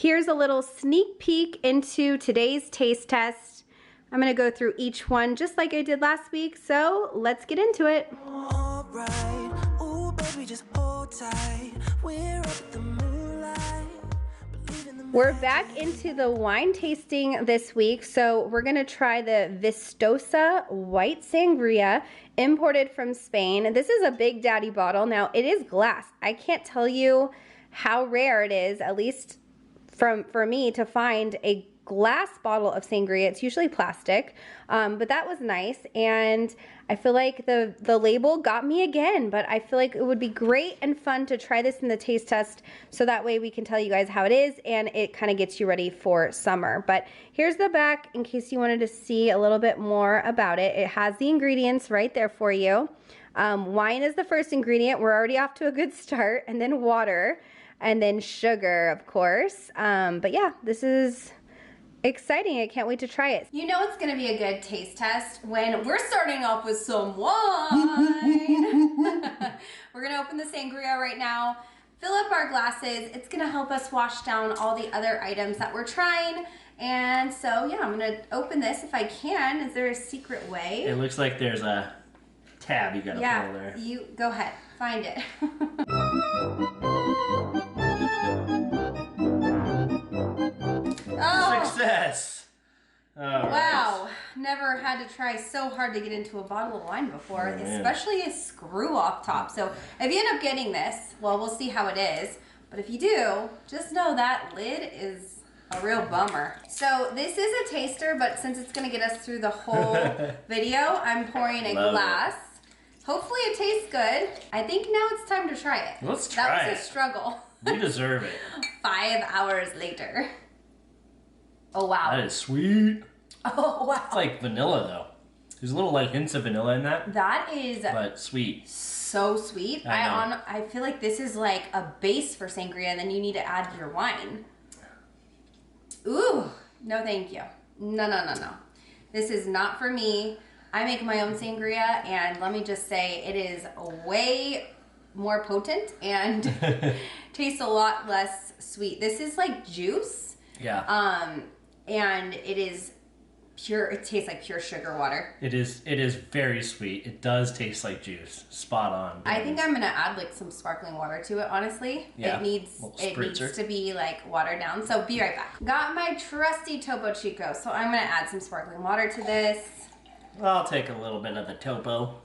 Here's a little sneak peek into today's taste test. I'm gonna go through each one just like I did last week, so let's get into it. All right. Ooh, baby, just hold tight. We're up at the moonlight. We're back into the wine tasting this week, so we're gonna try the Vistosa White Sangria, imported from Spain. This is a Big Daddy bottle. Now, it is glass. I can't tell you how rare it is, at least for me, to find a glass bottle of sangria. It's usually plastic, but that was nice, and I feel like the label got me again, but I feel like it would be great and fun to try this in the taste test, so that way we can tell you guys how it is, and it kind of gets you ready for summer. But here's the back in case you wanted to see a little bit more about it. It has the ingredients right there for you. Wine is the first ingredient. We're already off to a good start, and then water, and then sugar, of course. But yeah, this is exciting. I can't wait to try it. You know it's gonna be a good taste test when we're starting off with some wine. We're gonna open the sangria right now, fill up our glasses. It's gonna help us wash down all the other items that we're trying. And so yeah, I'm gonna open this if I can. Is there a secret way? It looks like there's a tab you gotta pull there. You go ahead, find it. Oh. Success! Oh, wow, never had to try so hard to get into a bottle of wine before, especially a screw off top. So if you end up getting this, well, we'll see how it is. But if you do, just know that lid is a real bummer. So this is a taster, but since it's gonna get us through the whole video, I'm pouring a glass. Hopefully it tastes good. I think now it's time to try it. Let's try it. That was a struggle. You deserve it. 5 hours later. Oh wow. That is sweet. Oh wow. It's like vanilla though. There's little like hints of vanilla in that. That is but sweet. So sweet. I feel like this is like a base for sangria, and then you need to add your wine. Ooh, no thank you. No, no, no, no. This is not for me. I make my own sangria, and let me just say it is way more potent and tastes a lot less sweet. This is like juice. Yeah. And it is pure, it tastes like pure sugar water. It is very sweet. It does taste like juice. Spot on. I think I'm gonna add like some sparkling water to it, honestly. Yeah. It needs to be like watered down. So be right back. Got my trusty Topo Chico, so I'm gonna add some sparkling water to this. I'll take a little bit of the Topo.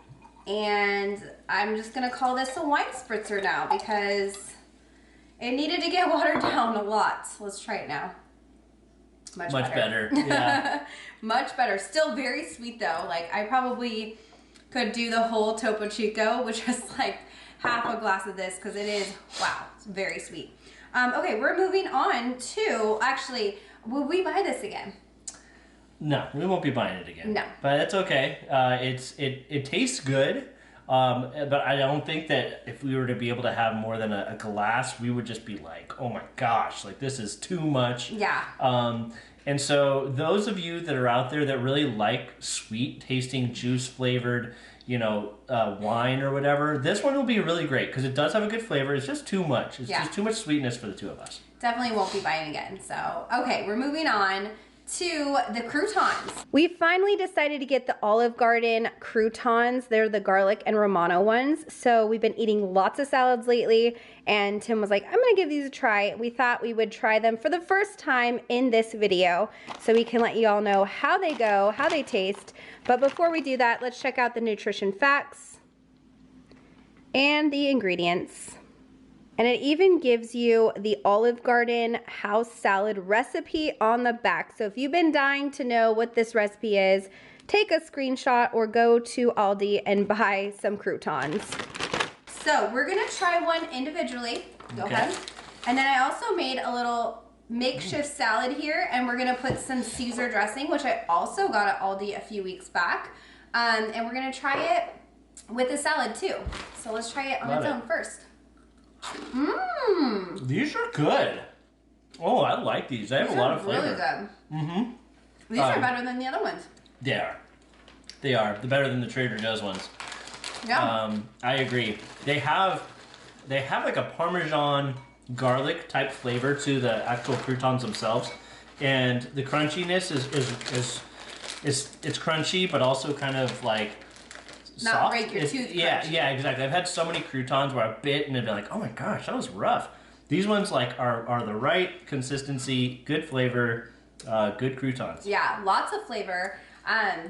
And I'm just gonna call this a wine spritzer now because it needed to get watered down a lot. Let's try it now. Much better. Yeah. Much better. Still very sweet though. Like I probably could do the whole Topo Chico with just like half a glass of this because it is, wow, it's very sweet. Okay, we're moving on to, actually, will we buy this again? No, we won't be buying it again. No. But it's okay. It tastes good. But I don't think that if we were to be able to have more than a glass, we would just be like, oh my gosh, like this is too much. Yeah. And so those of you that are out there that really like sweet tasting juice flavored, you know, wine or whatever, this one will be really great because it does have a good flavor. It's just too much. It's just too much sweetness for the two of us. Definitely won't be buying again. So, okay, we're moving on to the croutons. We finally decided to get the Olive Garden croutons. They're the garlic and Romano ones. So we've been eating lots of salads lately, and Tim was like, I'm gonna give these a try. We thought we would try them for the first time in this video so we can let you all know how they go, how they taste. But before we do that, let's check out the nutrition facts and the ingredients. And it even gives you the Olive Garden house salad recipe on the back. So if you've been dying to know what this recipe is, take a screenshot or go to Aldi and buy some croutons. So we're gonna try one individually. Go ahead. And then I also made a little makeshift salad here, and we're gonna put some Caesar dressing, which I also got at Aldi a few weeks back. And we're gonna try it with the salad too. So let's try it on its own first. Mmm. These are good. Oh, I like these. They have a lot of flavor. Really good. Mm-hmm. These are better than the other ones. They are. They are. They're better than the Trader Joe's ones. Yeah. I agree. They have like a Parmesan garlic type flavor to the actual croutons themselves, and the crunchiness is it's crunchy, but also kind of like not soft. break your tooth. Yeah, crunchy. yeah, exactly. I've had so many croutons where I bit and it'd be like, oh my gosh, that was rough. These ones like are the right consistency, good flavor, good croutons. Yeah, lots of flavor.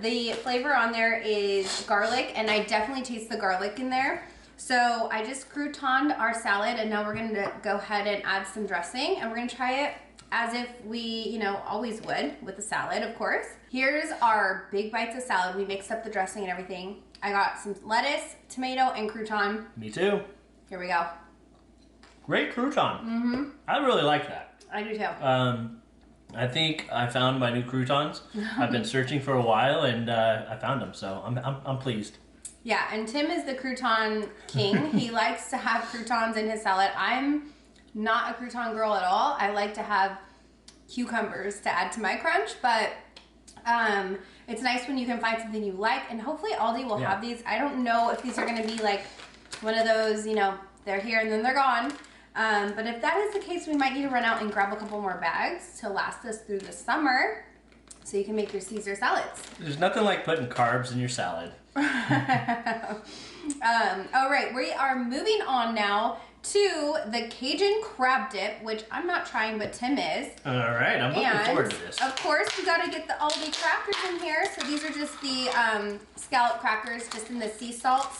The flavor on there is garlic, and I definitely taste the garlic in there. So I just croutoned our salad, and now we're gonna go ahead and add some dressing, and we're gonna try it as if we, you know, always would with the salad, of course. Here's our big bites of salad. We mixed up the dressing and everything. I got some lettuce, tomato, and crouton. Me too. Here we go. Great crouton. I really like that. I do too. I think I found my new croutons. I've been searching for a while, and I found them, so I'm pleased. Yeah, and Tim is the crouton king. He likes to have croutons in his salad. I'm not a crouton girl at all. I like to have cucumbers to add to my crunch, but it's nice when you can find something you like, and hopefully Aldi will have these. I don't know if these are going to be like one of those, you know, they're here and then they're gone. But if that is the case, we might need to run out and grab a couple more bags to last us through the summer so you can make your Caesar salads. There's nothing like putting carbs in your salad. All right, we are moving on now to the Cajun crab dip, which I'm not trying, but Tim is. All right, I'm looking forward to this. Of course, we got to get the Aldi crackers in here. So these are just the scallop crackers, just in the sea salt.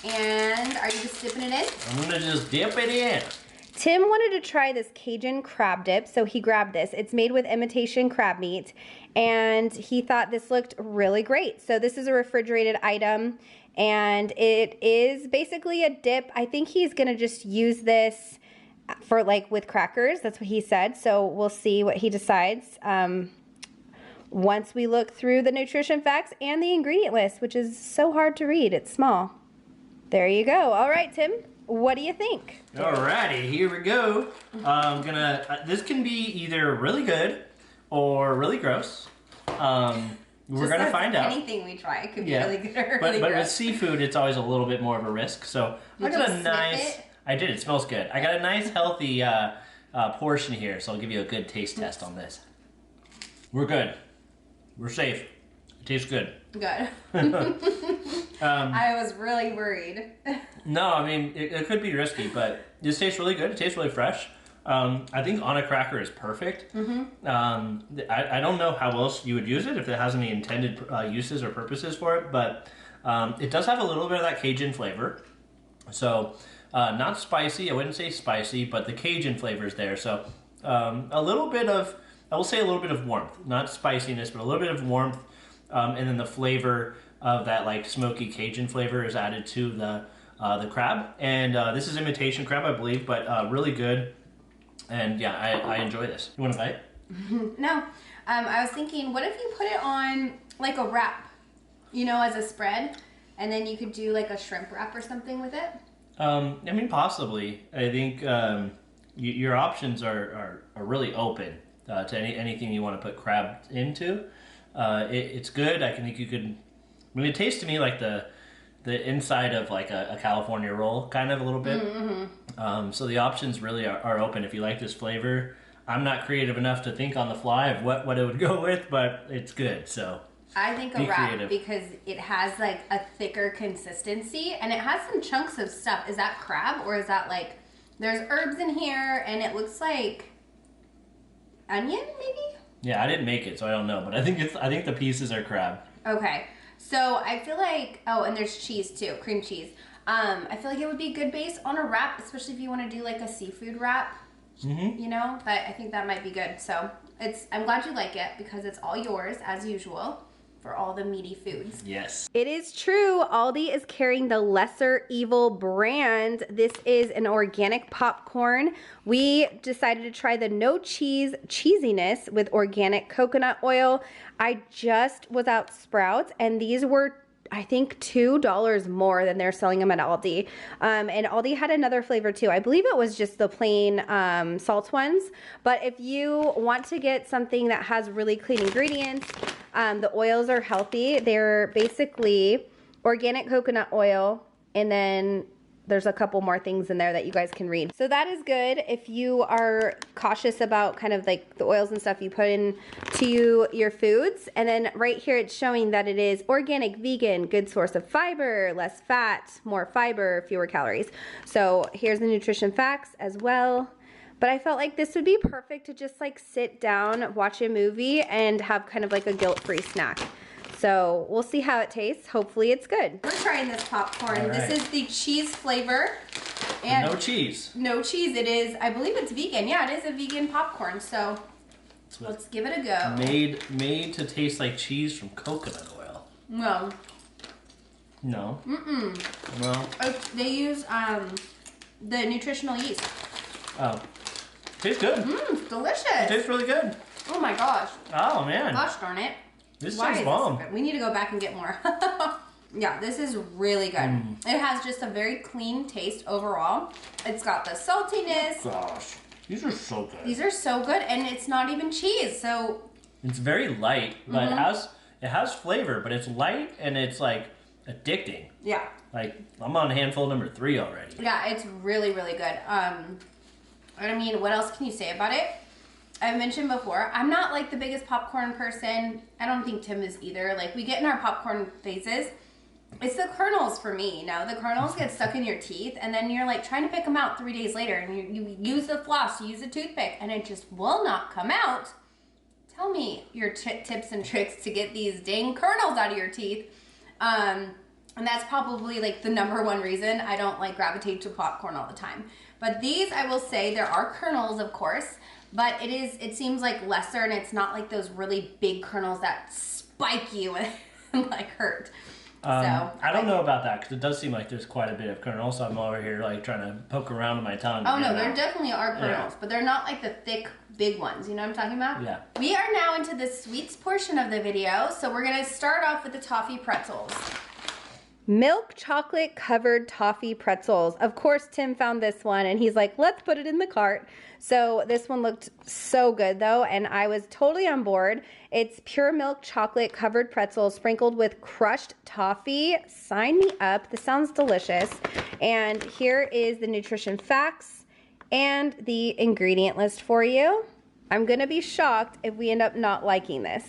And are you just dipping it in? I'm gonna just dip it in. Tim wanted to try this Cajun crab dip, so he grabbed this. It's made with imitation crab meat, and he thought this looked really great. So this is a refrigerated item, and it is basically a dip. I think he's gonna just use this for like with crackers. That's what he said. So we'll see what he decides once we look through the nutrition facts and the ingredient list, which is so hard to read. It's small. There you go. All right, Tim. What do you think? Alrighty, here we go. This can be either really good or really gross. We're gonna find out. Anything we try could be really good or really but with gross. seafood, it's always a little bit more of a risk. So I got a nice. I did. It smells good. I got a nice healthy portion here, so I'll give you a good taste test on this. We're good. We're safe. It tastes good. Good. I was really worried. No, I mean, it could be risky, but this tastes really good. It tastes really fresh. I think on a cracker is perfect. I don't know how else you would use it, if it has any intended uses or purposes for it, but it does have a little bit of that Cajun flavor. So, not spicy, I wouldn't say spicy, but the Cajun flavor is there. So, a little bit of, I will say a little bit of warmth. Not spiciness, but a little bit of warmth. And then the flavor of that like smoky Cajun flavor is added to the crab. And this is imitation crab, I believe, but really good. And yeah, I enjoy this. You want to bite? No. I was thinking, what if you put it on like a wrap, you know, as a spread, and then you could do like a shrimp wrap or something with it? I mean, possibly. I think your options are really open to anything you want to put crab into. It's good. I think you could. I mean, it tastes to me like the inside of like a California roll, kind of a little bit. So the options really are open if you like this flavor. I'm not creative enough to think on the fly of what it would go with, but it's good. So I think a wrap because it has like a thicker consistency and it has some chunks of stuff. Is that crab or is that like there's herbs in here and it looks like onion maybe? Yeah, I didn't make it, so I don't know, but I think the pieces are crab. Okay. So I feel like, oh, and there's cheese too, cream cheese. I feel like it would be a good base on a wrap, especially if you want to do like a seafood wrap, you know, but I think that might be good. So I'm glad you like it because it's all yours as usual for all the meaty foods. Yes. It is true. Aldi is carrying the Lesser Evil brand. This is an organic popcorn. We decided to try the no cheese cheesiness with organic coconut oil. I just was out Sprouts and these were I think $2 more than they're selling them at Aldi. And Aldi had another flavor too. I believe it was just the plain salt ones. But if you want to get something that has really clean ingredients, the oils are healthy. They're basically organic coconut oil and then there's a couple more things in there that you guys can read. So that is good if you are cautious about kind of like the oils and stuff you put into your foods. And then right here it's showing that it is organic, vegan, good source of fiber, less fat, more fiber, fewer calories. So here's the nutrition facts as well. But I felt like this would be perfect to just like sit down, watch a movie, and have kind of like a guilt-free snack. So we'll see how it tastes. Hopefully it's good. We're trying this popcorn. Right. This is the cheese flavor. And no cheese. No cheese. It is, I believe it's vegan. Yeah, it is a vegan popcorn. So let's give it a go. Made to taste like cheese from coconut oil. No. No. Mm-mm. No. They use the nutritional yeast. Oh. Tastes good. It's delicious. It tastes really good. Oh my gosh. Oh man. Gosh darn it. This Why sounds is bomb. this so good? We need to go back and get more. Yeah, this is really good. It has just a very clean taste overall. It's got the saltiness. Gosh. These are so good. These are so good, and it's not even cheese, so... It's very light, but it has flavor, but it's light and it's like addicting. Yeah. Like, I'm on handful number 3 already. Yeah, it's really, really good. I mean, what else can you say about it? I mentioned before, I'm not like the biggest popcorn person. I don't think Tim is either. Like, we get in our popcorn phases. It's the kernels for me, you know? The kernels get stuck in your teeth, and then you're like trying to pick them out 3 days later, and you use the floss, you use a toothpick, and it just will not come out. Tell me your tips and tricks to get these dang kernels out of your teeth. And that's probably like the #1 reason I don't like gravitate to popcorn all the time. But these, I will say, there are kernels, of course, but it seems like lesser, and it's not like those really big kernels that spike you and like hurt. So I don't know about that, because it does seem like there's quite a bit of kernel, so I'm over here like trying to poke around with my tongue. Oh no, there definitely are kernels, but they're not like the thick, big ones. You know what I'm talking about? Yeah. We are now into the sweets portion of the video, so we're gonna start off with the toffee pretzels. Milk chocolate covered toffee pretzels. Of course, Tim found this one and he's like, let's put it in the cart. So this one looked so good though, and I was totally on board. It's pure milk chocolate covered pretzels sprinkled with crushed toffee. Sign me up. This sounds delicious. And here is the nutrition facts and the ingredient list for you. I'm gonna be shocked if we end up not liking this.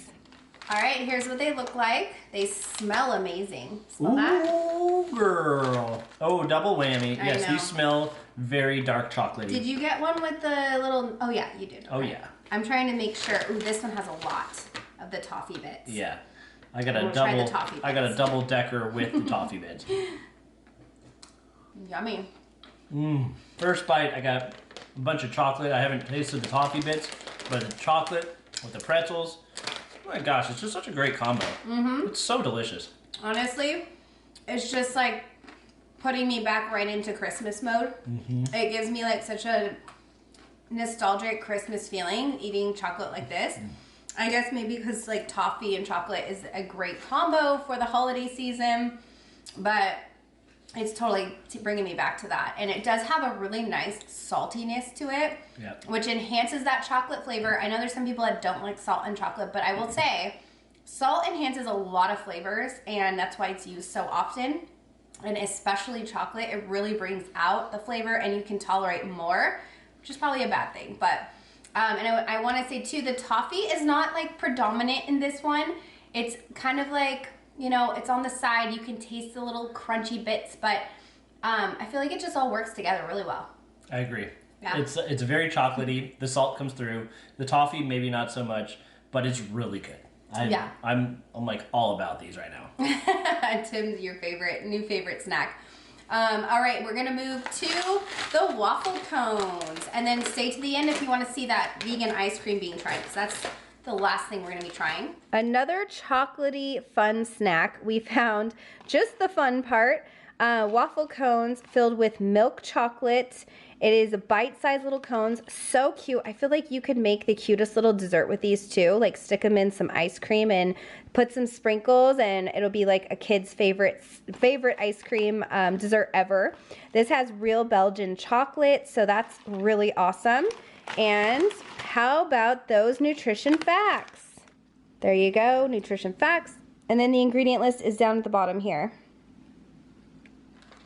All right, here's what they look like. They smell amazing. Smell that? Ooh, girl. Oh, double whammy. I Yes, know. these smell very dark chocolatey. Did you get one with the little, oh yeah, you did. Oh, Okay. yeah. I'm trying to make sure. Ooh, this one has a lot of the toffee bits. Yeah. I got We'll a try the double toffee I got a bits. double decker with the toffee bits. Yummy. First bite, I got a bunch of chocolate. I haven't tasted the toffee bits, but the chocolate with the pretzels. Oh my gosh, it's just such a great combo. It's so delicious. Honestly, it's just like putting me back right into Christmas mode. It gives me like such a nostalgic Christmas feeling eating chocolate like this. I guess maybe because like toffee and chocolate is a great combo for the holiday season, but it's totally bringing me back to that. And it does have a really nice saltiness to it, which enhances that chocolate flavor. I know there's some people that don't like salt in chocolate, but I will say salt enhances a lot of flavors, and that's why it's used so often. And especially chocolate, it really brings out the flavor, and you can tolerate more, which is probably a bad thing. But and I want to say too, the toffee is not like predominant in this one. It's kind of like, you know, it's on the side. You can taste the little crunchy bits, but I feel like it just all works together really well. I agree. Yeah. It's very chocolatey. The salt comes through. The toffee maybe not so much, but it's really good. I'm like all about these right now. Tim's your new favorite snack. All right, we're gonna move to the waffle cones, and then stay to the end if you want to see that vegan ice cream being tried, because that's the last thing we're gonna be trying. Another chocolatey fun snack. We found just the fun part. Waffle cones filled with milk chocolate. It is bite-sized little cones, so cute. I feel like you could make the cutest little dessert with these too, like stick them in some ice cream and put some sprinkles, and it'll be like a kid's favorite ice cream dessert ever. This has real Belgian chocolate, so that's really awesome. And how about those nutrition facts? There you go, nutrition facts. And then the ingredient list is down at the bottom here.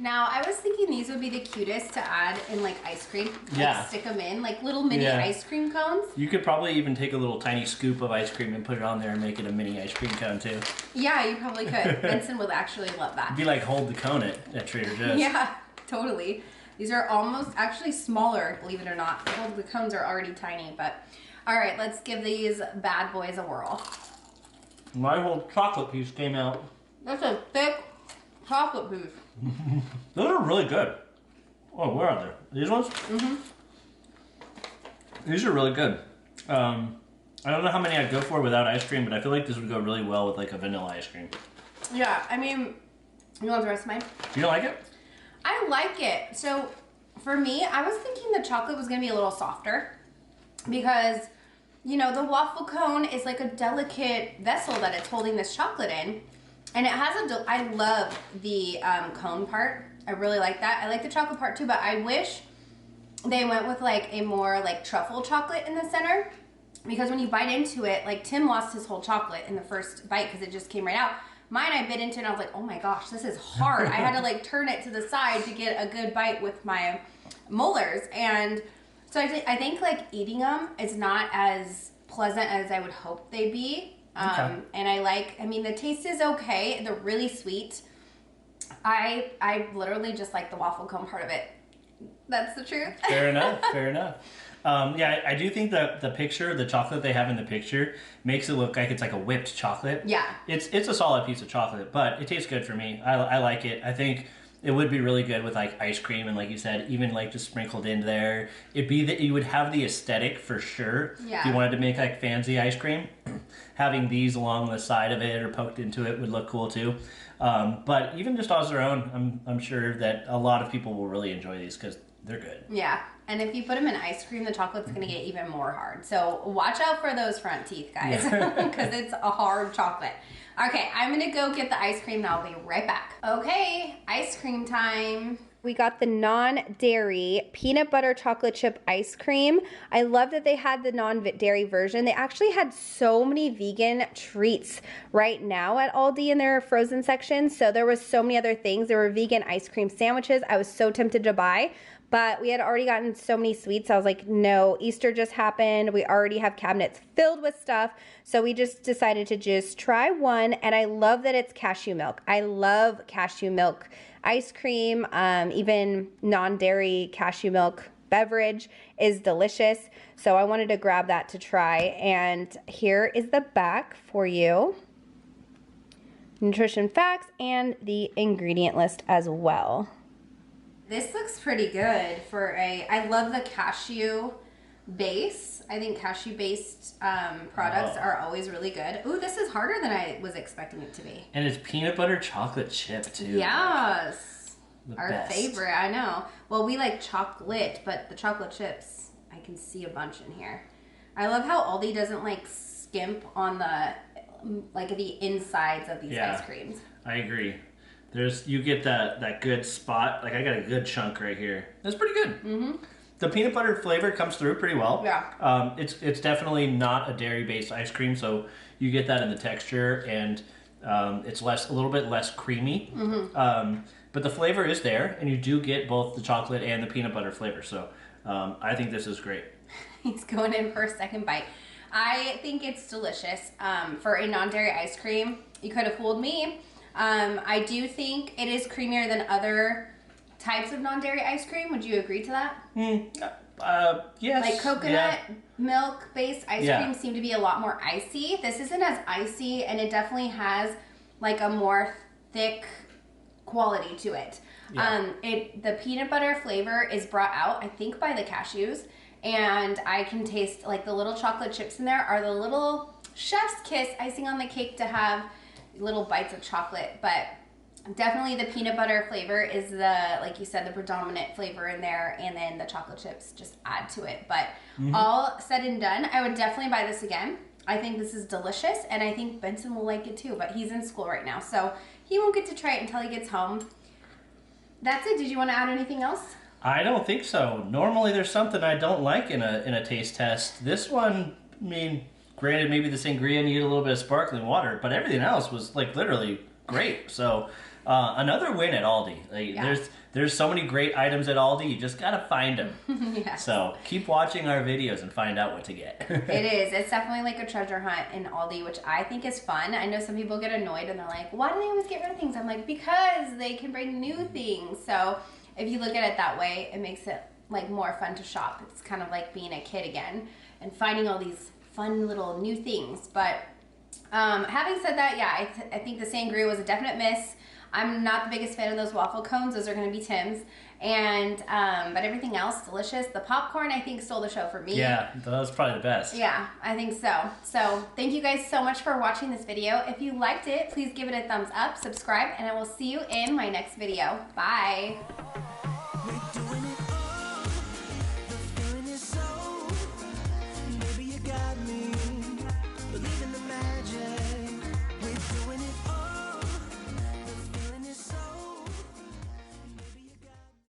Now, I was thinking these would be the cutest to add in like ice cream. Yeah. Like stick them in, like little mini ice cream cones. You could probably even take a little tiny scoop of ice cream and put it on there and make it a mini ice cream cone too. Yeah, you probably could. Benson would actually love that. It'd be like hold the cone at Trader Joe's. Yeah, totally. These are almost actually smaller, believe it or not. Hold the cones are already tiny, but all right, let's give these bad boys a whirl. My whole chocolate piece came out. That's a thick chocolate piece. Those are really good. Oh, where are they? These ones? Mm-hmm. These are really good. I don't know how many I'd go for without ice cream, but I feel like this would go really well with like a vanilla ice cream. Yeah, I mean, you want the rest of mine? You don't like it? I like it. So for me, I was thinking the chocolate was going to be a little softer because, you know, the waffle cone is like a delicate vessel that it's holding this chocolate in. And it has I love the cone part. I really like that. I like the chocolate part too, but I wish they went with like a more like truffle chocolate in the center, because when you bite into it, like Tim lost his whole chocolate in the first bite because it just came right out. Mine, I bit into it and I was like, oh my gosh, this is hard. I had to like turn it to the side to get a good bite with my molars. And so I think like eating them is not as pleasant as I would hope they'd be. And I mean, the taste is okay. They're really sweet. I literally just like the waffle cone part of it. That's the truth. Fair enough, fair enough. Yeah, I do think that the picture, the chocolate they have in the picture, makes it look like it's like a whipped chocolate. Yeah. It's a solid piece of chocolate, but it tastes good for me. I like it. I think it would be really good with like ice cream and, like you said, even like just sprinkled in there. You would have the aesthetic for sure. Yeah. If you wanted to make like fancy ice cream, having these along the side of it or poked into it would look cool too. But even just on their own, I'm sure that a lot of people will really enjoy these because they're good. Yeah. And if you put them in ice cream, the chocolate's going to get even more hard. So watch out for those front teeth, guys, because it's a hard chocolate. Okay, I'm going to go get the ice cream and I'll be right back. Okay, ice cream time. We got the non-dairy peanut butter chocolate chip ice cream. I love that they had the non-dairy version. They actually had so many vegan treats right now at Aldi in their frozen section. So there was so many other things. There were vegan ice cream sandwiches I was so tempted to buy. But we had already gotten so many sweets. I was like, no, Easter just happened. We already have cabinets filled with stuff. So we just decided to just try one. And I love that it's cashew milk. I love cashew milk ice cream. Even non-dairy cashew milk beverage is delicious. So I wanted to grab that to try. And here is the back for you. Nutrition facts and the ingredient list as well. This looks pretty good for I love the cashew base. I think cashew based products are always really good. Ooh, this is harder than I was expecting it to be. And it's peanut butter chocolate chip too. Yes. Our best. favorite, I know. Well, we like chocolate, but the chocolate chips, I can see a bunch in here. I love how Aldi doesn't like skimp on the insides of these ice creams. I agree. You get that good spot. Like I got a good chunk right here. That's pretty good. Mm-hmm. The peanut butter flavor comes through pretty well. Yeah. It's definitely not a dairy based ice cream, so you get that in the texture, and it's a little bit less creamy. Mm-hmm. But the flavor is there, and you do get both the chocolate and the peanut butter flavor. So I think this is great. He's going in for a second bite. I think it's delicious. For a non-dairy ice cream, you could have fooled me. I do think it is creamier than other types of non-dairy ice cream. Would you agree to that? Yes. Like coconut milk-based ice cream seem to be a lot more icy. This isn't as icy, and it definitely has like a more thick quality to it. Yeah. The peanut butter flavor is brought out, I think, by the cashews, and I can taste like the little chocolate chips in there are the little chef's kiss icing on the cake to have little bites of chocolate. But definitely the peanut butter flavor is like you said, the predominant flavor in there, and then the chocolate chips just add to it. But all said and done, I would definitely buy this again. I think this is delicious, and I think Benson will like it too, but he's in school right now, so he won't get to try it until he gets home. That's it. Did you want to add anything else? I don't think so. Normally there's something I don't like in a taste test. This one, I mean, granted, maybe the sangria needed a little bit of sparkling water, but everything else was like literally great. So Another win at Aldi. Like, there's so many great items at Aldi. You just gotta find them. Yes. So keep watching our videos and find out what to get. It is. It's definitely like a treasure hunt in Aldi, which I think is fun. I know some people get annoyed and they're like, why do they always get rid of things? I'm like, because they can bring new things. So if you look at it that way, it makes it like more fun to shop. It's kind of like being a kid again and finding all these fun little new things. But having said that, yeah, I think the sangria was a definite miss. I'm not the biggest fan of those waffle cones. Those are going to be Tim's. And, but everything else, delicious. The popcorn, I think, stole the show for me. Yeah, that was probably the best. Yeah, I think so. So thank you guys so much for watching this video. If you liked it, please give it a thumbs up, subscribe, and I will see you in my next video. Bye.